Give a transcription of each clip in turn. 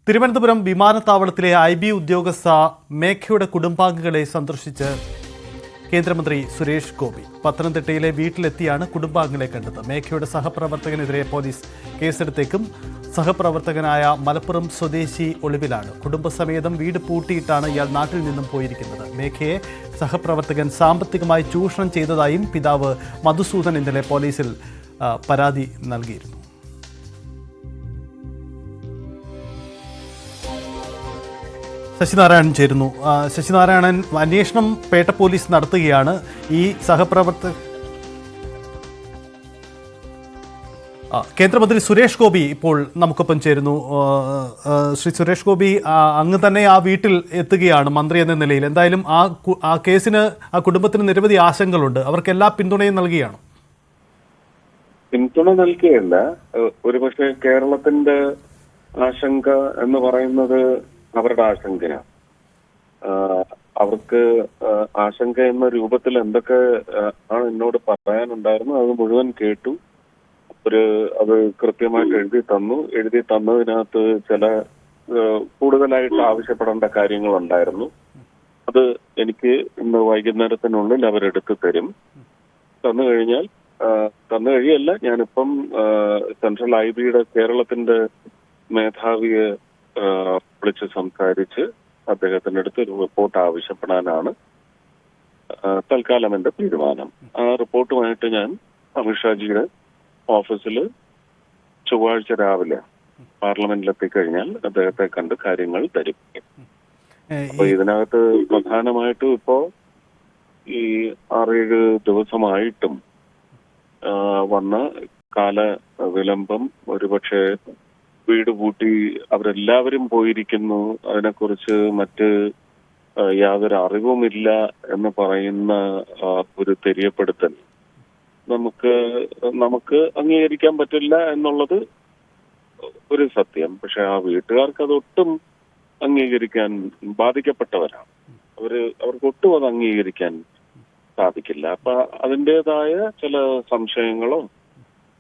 തിരുവനന്തപുരം വിമാനത്താവളത്തിലെ IB ഉദ്യോഗസ്ഥ മേഘയുടെ കുടുംബാംഗങ്ങളെ സന്ദർശിച്ച് കേന്ദ്രമന്ത്രി സുരേഷ് ഗോപി പത്തനംതിട്ടയിലെ വീട്ടിലെത്തിയാണ് കുടുംബാംഗങ്ങളെ കണ്ടത്. മേഘയുടെ സഹപ്രവർത്തകനെതിരെ പോലീസ് കേസെടുത്തേക്കും. സഹപ്രവർത്തകനായ മലപ്പുറം സ്വദേശി ഒളിവിലാണ്. കുടുംബസമേതം വീട് പൂട്ടിയിട്ടാണ് ഇയാൾ നാട്ടിൽ നിന്നും പോയിരിക്കുന്നത്. മേഘയെ സഹപ്രവർത്തകൻ സാമ്പത്തികമായി ചൂഷണം ചെയ്തതായും പിതാവ് മധുസൂദൻ ഇന്നലെ പോലീസിൽ പരാതി നൽകിയിരുന്നു. ശശിനാരായണൻ ചേരുന്നു. ശശിനാരായണൻ, അന്വേഷണം പേട്ട പോലീസ് നടത്തുകയാണ്. ഈ കേന്ദ്രമന്ത്രി സുരേഷ് ഗോപി ഇപ്പോൾ നമുക്കൊപ്പം ചേരുന്നു. ശ്രീ സുരേഷ് ഗോപി, അങ്ങ് തന്നെ ആ വീട്ടിൽ എത്തുകയാണ് മന്ത്രി എന്ന നിലയിൽ. എന്തായാലും ആ കേസിന് ആ കുടുംബത്തിന് നിരവധി ആശങ്കകളുണ്ട്. അവർക്ക് എല്ലാ പിന്തുണയും നൽകുകയാണ്. പിന്തുണ നൽകുകയല്ല, ഒരുപക്ഷെ കേരളത്തിന്റെ ആശങ്ക എന്ന് പറയുന്നത് അവരുടെ ആശങ്കയാണ്. അവർക്ക് ആശങ്ക എന്ന രൂപത്തിൽ എന്തൊക്കെ ആണ് എന്നോട് പറയാനുണ്ടായിരുന്നു അത് മുഴുവൻ കേട്ടു. അത് കൃത്യമായിട്ട് എഴുതി തന്നതിനകത്ത് ചില കൂടുതലായിട്ട് ആവശ്യപ്പെടേണ്ട കാര്യങ്ങളുണ്ടായിരുന്നു. അത് എനിക്ക് ഇന്ന് വൈകുന്നേരത്തിനുള്ളിൽ അവരെടുത്ത് തരും. തന്നു കഴിയല്ല, ഞാനിപ്പം സെൻട്രൽ IBയുടെ കേരളത്തിന്റെ മേധാവിയെ വിളിച്ച് സംസാരിച്ച് അദ്ദേഹത്തിന്റെ അടുത്ത് ഒരു റിപ്പോർട്ട് ആവശ്യപ്പെടാനാണ് തൽക്കാലം എന്റെ തീരുമാനം. ആ റിപ്പോർട്ടുമായിട്ട് ഞാൻ അമിത്ഷാജിയുടെ ഓഫീസിൽ ചൊവ്വാഴ്ച രാവിലെ പാർലമെന്റിലെത്തിക്കഴിഞ്ഞാൽ അദ്ദേഹത്തെ കണ്ട് കാര്യങ്ങൾ ധരിപ്പിക്കും. അപ്പൊ ഇതിനകത്ത് പ്രധാനമായിട്ടും ഇപ്പോ ഈ 6-7 ദിവസമായിട്ടും വന്ന കാല വിലംബം, ഒരുപക്ഷെ വീട് പൂട്ടി അവരെല്ലാവരും പോയിരിക്കുന്നു, അതിനെക്കുറിച്ച് മറ്റ് യാതൊരു അറിവുമില്ല എന്ന് പറയുന്ന ഒരു തെര്യപ്പെടുത്തൽ നമുക്ക് അംഗീകരിക്കാൻ പറ്റില്ല എന്നുള്ളത് ഒരു സത്യം. പക്ഷെ ആ വീട്ടുകാർക്ക് അതൊട്ടും അംഗീകരിക്കാൻ ബാധിക്കപ്പെട്ടവരാണ്. അവർക്കൊട്ടും അത് അംഗീകരിക്കാൻ സാധിക്കില്ല. അപ്പൊ അതിൻ്റെതായ ചില സംശയങ്ങളോ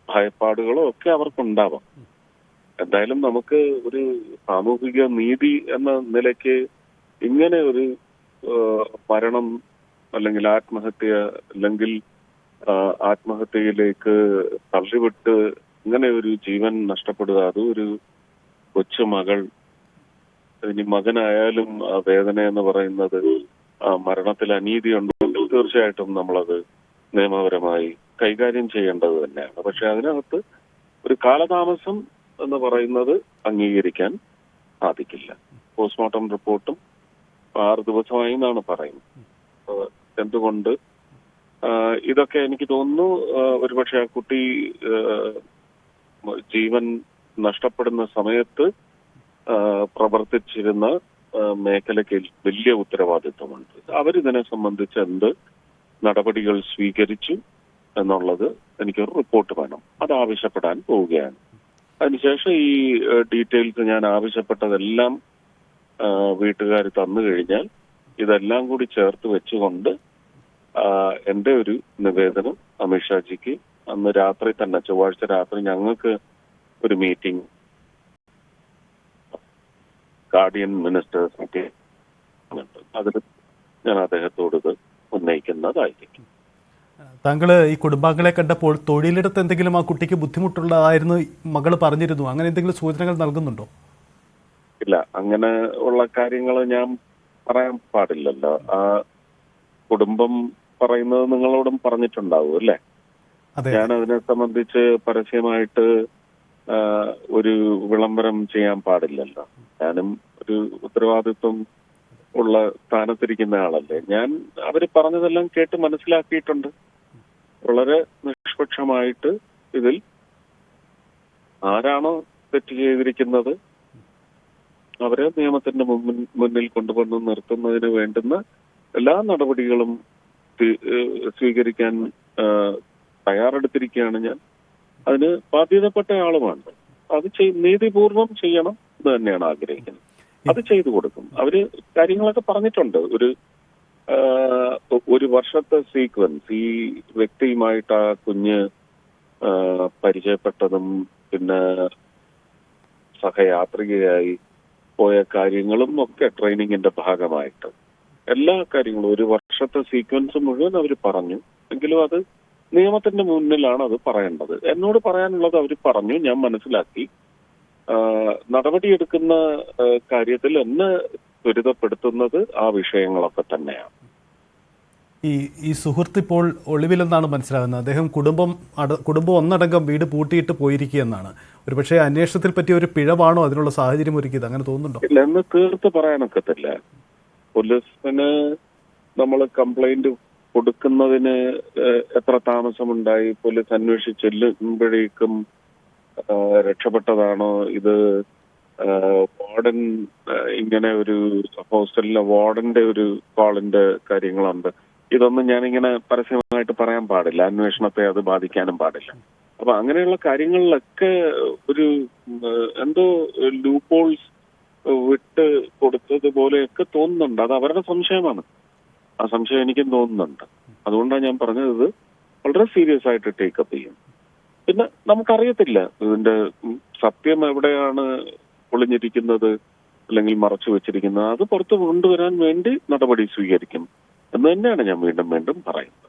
ഭയപ്പാടുകളോ ഒക്കെ അവർക്കുണ്ടാവാം. എന്തായാലും നമുക്ക് ഒരു സാമൂഹിക നീതി എന്ന നിലയ്ക്ക് ഇങ്ങനെ ഒരു മരണം അല്ലെങ്കിൽ ആത്മഹത്യ അല്ലെങ്കിൽ ആത്മഹത്യയിലേക്ക് തള്ളിവിട്ട് ഇങ്ങനെ ഒരു ജീവൻ നഷ്ടപ്പെടുക, അത് ഒരു കൊച്ചു മകൾ, ഇനി മകനായാലും വേദന എന്ന് പറയുന്നത് മരണത്തിൽ അനീതി ഉണ്ടെങ്കിൽ തീർച്ചയായിട്ടും നമ്മളത് നിയമപരമായി കൈകാര്യം ചെയ്യേണ്ടത് തന്നെയാണ്. പക്ഷെ അതിനകത്ത് ഒരു കാലതാമസം എന്ന് പറയുന്നത് അംഗീകരിക്കാൻ സാധിക്കില്ല. പോസ്റ്റ്മോർട്ടം റിപ്പോർട്ടും 6 ദിവസമായി എന്നാണ് പറയുന്നത്. എന്തുകൊണ്ട് ഇതൊക്കെ എനിക്ക് തോന്നുന്നു ഒരുപക്ഷെ ആ കുട്ടി ജീവൻ നഷ്ടപ്പെടുന്ന സമയത്ത് പ്രവർത്തിച്ചിരുന്ന മേഖലയ്ക്ക് വലിയ ഉത്തരവാദിത്വമുണ്ട്. അവരിതിനെ സംബന്ധിച്ച് എന്ത് നടപടികൾ സ്വീകരിച്ചു എന്നുള്ളത് എനിക്കൊരു റിപ്പോർട്ട് വേണം. അത് ആവശ്യപ്പെടാൻ പോവുകയാണ്. അതിനുശേഷം ഈ ഡീറ്റെയിൽസ് ഞാൻ ആവശ്യപ്പെട്ടതെല്ലാം വീട്ടുകാർ തന്നു കഴിഞ്ഞാൽ ഇതെല്ലാം കൂടി ചേർത്ത് വെച്ചുകൊണ്ട് എന്റെ ഒരു നിവേദനം അമിത്ഷാജിക്ക് അന്ന് രാത്രി തന്നെ, ചൊവ്വാഴ്ച രാത്രി ഞങ്ങൾക്ക് ഒരു മീറ്റിംഗ് ഗാർഡിയൻ മിനിസ്റ്റേഴ്സ് അതിൽ ഞാൻ അദ്ദേഹത്തോട് ഇത് ഉന്നയിക്കുന്നതായിരിക്കും. താങ്കൾ ഈ കുടുംബാംഗങ്ങളെ കണ്ടപ്പോൾ തൊഴിലിടത്ത് എന്തെങ്കിലും ആ കുട്ടിക്ക് ബുദ്ധിമുട്ടുള്ളതായിരുന്നു മകള് പറഞ്ഞിരുന്നു, അങ്ങനെ എന്തെങ്കിലും സൂചനകൾ നൽകുന്നുണ്ടോ? ഇല്ല, അങ്ങനെ ഉള്ള കാര്യങ്ങൾ ഞാൻ പറയാൻ പാടില്ലല്ലോ. ആ കുടുംബം പറയുന്നത് നിങ്ങളോടും പറഞ്ഞിട്ടുണ്ടാവും അല്ലേ? ഞാൻ അതിനെ സംബന്ധിച്ച് പരസ്യമായിട്ട് ഒരു വിളംബരം ചെയ്യാൻ പാടില്ലല്ലോ. ഞാനും ഒരു ഉത്തരവാദിത്വം ഉള്ള സ്ഥാനത്തിരിക്കുന്ന ആളല്ലേ. ഞാൻ അവര് പറഞ്ഞതെല്ലാം കേട്ട് മനസ്സിലാക്കിയിട്ടുണ്ട്. വളരെ നിഷ്പക്ഷമായിട്ട് ഇതിൽ ആരാണോ തെറ്റ് ചെയ്തിരിക്കുന്നത് അവരെ നിയമത്തിന്റെ മുന്നിൽ കൊണ്ടുവന്ന് നിർത്തുന്നതിന് വേണ്ടുന്ന എല്ലാ നടപടികളും സ്വീകരിക്കാൻ തയ്യാറെടുത്തിരിക്കുകയാണ് ഞാൻ. അതിന് ബാധ്യതപ്പെട്ട ആളുമാണ്. അത് നീതിപൂർവം ചെയ്യണം എന്ന് തന്നെയാണ് ആഗ്രഹിക്കുന്നത്. അത് ചെയ്തു കൊടുക്കും. അവര് കാര്യങ്ങളൊക്കെ പറഞ്ഞിട്ടുണ്ട്. ഒരു വർഷത്തെ സീക്വൻസ് ഈ വ്യക്തിയുമായിട്ട് ആ കുഞ്ഞ് പരിചയപ്പെട്ടതും പിന്നെ സഹയാത്രികയായി പോയ കാര്യങ്ങളും ഒക്കെ ട്രെയിനിങ്ങിന്റെ ഭാഗമായിട്ട് എല്ലാ കാര്യങ്ങളും 1 വർഷത്തെ സീക്വൻസ് മുഴുവൻ അവർ പറഞ്ഞു. എങ്കിലും അത് നിയമത്തിന്റെ മുന്നിലാണ് അത് പറയേണ്ടത്. എന്നോട് പറയാനുള്ളത് അവർ പറഞ്ഞു, ഞാൻ മനസ്സിലാക്കി. നടപടിയെടുക്കുന്ന കാര്യത്തിൽ എന്നെ ത്വരിതപ്പെടുത്തുന്നത് ആ വിഷയങ്ങളൊക്കെ തന്നെയാണ്. ഈ സുഹൃത്ത് ഇപ്പോൾ ഒളിവിലെന്നാണ് മനസ്സിലാകുന്നത്. അദ്ദേഹം കുടുംബം ഒന്നടങ്കം വീട് പൂട്ടിയിട്ട് പോയിരിക്കുകയെന്നാണ്. ഒരുപക്ഷെ അന്വേഷണത്തിൽ പറ്റിയ ഒരു പിഴവാണോ അതിനുള്ള സാഹചര്യം ഒരുക്കിയത്, അങ്ങനെ തോന്നുന്നുണ്ടോ? ഇല്ല, എന്ന് തീർത്ത് പറയാനൊക്കത്തില്ല. പോലീസിന് നമ്മൾ കംപ്ലൈന്റ് കൊടുക്കുന്നതിന് എത്ര താമസമുണ്ടായി, പോലീസ് അന്വേഷിച്ചെല്ലുമ്പോഴേക്കും രക്ഷപ്പെട്ടതാണോ, ഇത് വാർഡൻ ഇങ്ങനെ ഒരു ഹോസ്റ്റലിലെ വാർഡന്റെ ഒരു കോളിന്റെ കാര്യങ്ങളുണ്ട്. ഇതൊന്നും ഞാനിങ്ങനെ പരസ്യമായിട്ട് പറയാൻ പാടില്ല, അന്വേഷണത്തെ അത് ബാധിക്കാനും പാടില്ല. അപ്പൊ അങ്ങനെയുള്ള കാര്യങ്ങളിലൊക്കെ ഒരു എന്തോ ലൂപ്പോൾസ് വിട്ട് കൊടുത്തതുപോലെയൊക്കെ തോന്നുന്നുണ്ട്. അത് അവരുടെ സംശയമാണ്. ആ സംശയം എനിക്കും തോന്നുന്നുണ്ട്. അതുകൊണ്ടാണ് ഞാൻ പറഞ്ഞത് ഇത് വളരെ സീരിയസ് ആയിട്ട് ടേക്കപ്പ് ചെയ്യും. പിന്നെ നമുക്കറിയത്തില്ല ഇതിന്റെ സത്യം എവിടെയാണ് ഒളിഞ്ഞിരിക്കുന്നത് അല്ലെങ്കിൽ മറച്ചു വെച്ചിരിക്കുന്നത്. അത് പുറത്തു കൊണ്ടുവരാൻ വേണ്ടി നടപടി സ്വീകരിക്കും എന്ന് തന്നെയാണ് ഞാൻ വീണ്ടും പറയുന്നത്.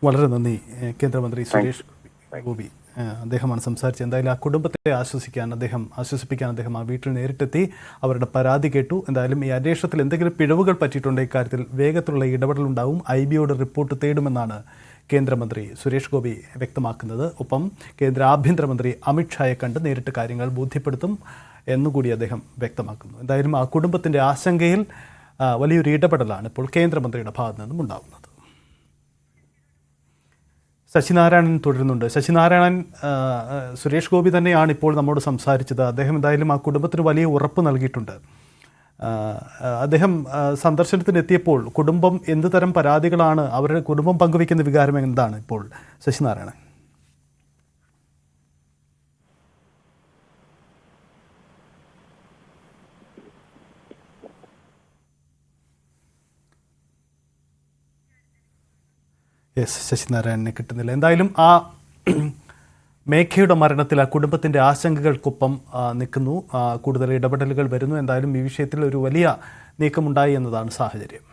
വളരെ നന്ദി. കേന്ദ്രമന്ത്രി സുരേഷ് ഗോപി അദ്ദേഹമാണ് സംസാരിച്ചത്. എന്തായാലും ആ കുടുംബത്തെ ആശ്വസിപ്പിക്കാൻ അദ്ദേഹം ആ വീട്ടിൽ നേരിട്ടെത്തി അവരുടെ പരാതി കേട്ടു. എന്തായാലും ഈ അന്വേഷണത്തിൽ എന്തെങ്കിലും പിഴവുകൾ പറ്റിയിട്ടുണ്ടെങ്കിൽ ഇക്കാര്യത്തിൽ വേഗത്തിലുള്ള ഇടപെടലുണ്ടാവും. IBയോട് റിപ്പോർട്ട് തേടുമെന്നാണ് കേന്ദ്രമന്ത്രി സുരേഷ് ഗോപി വ്യക്തമാക്കുന്നത്. ഒപ്പം കേന്ദ്ര ആഭ്യന്തരമന്ത്രി അമിത്ഷായെ കണ്ട് നേരിട്ട് കാര്യങ്ങൾ ബോധ്യപ്പെടുത്തും എന്നുകൂടി അദ്ദേഹം വ്യക്തമാക്കുന്നു. എന്തായാലും ആ കുടുംബത്തിൻ്റെ ആശങ്കയിൽ വലിയൊരു ഇടപെടലാണ് ഇപ്പോൾ കേന്ദ്രമന്ത്രിയുടെ ഭാഗത്തു നിന്നും ഉണ്ടാകുന്നത്. ശശിനാരായണൻ തുടരുന്നുണ്ട്. ശശിനാരായണൻ, സുരേഷ് ഗോപി തന്നെയാണ് ഇപ്പോൾ നമ്മോട് സംസാരിച്ചത്. അദ്ദേഹം എന്തായാലും ആ കുടുംബത്തിന് വലിയ ഉറപ്പ് നൽകിയിട്ടുണ്ട്. അദ്ദേഹം സന്ദർശനത്തിനെത്തിയപ്പോൾ കുടുംബം എന്ത് തരം പരാതികളാണ്, അവരുടെ കുടുംബം പങ്കുവയ്ക്കുന്ന വികാരം എന്താണ് ഇപ്പോൾ ശശിനാരായണൻ? ശശിനാരായണനെ കിട്ടുന്നില്ല. എന്തായാലും ആ മേഘയുടെ മരണത്തിൽ ആ കുടുംബത്തിൻ്റെ ആശങ്കകൾക്കൊപ്പം നിൽക്കുന്നു. കൂടുതൽ ഇടപെടലുകൾ വരുന്നു. എന്തായാലും ഈ വിഷയത്തിൽ ഒരു വലിയ നീക്കമുണ്ടായി എന്നതാണ് സാഹചര്യം.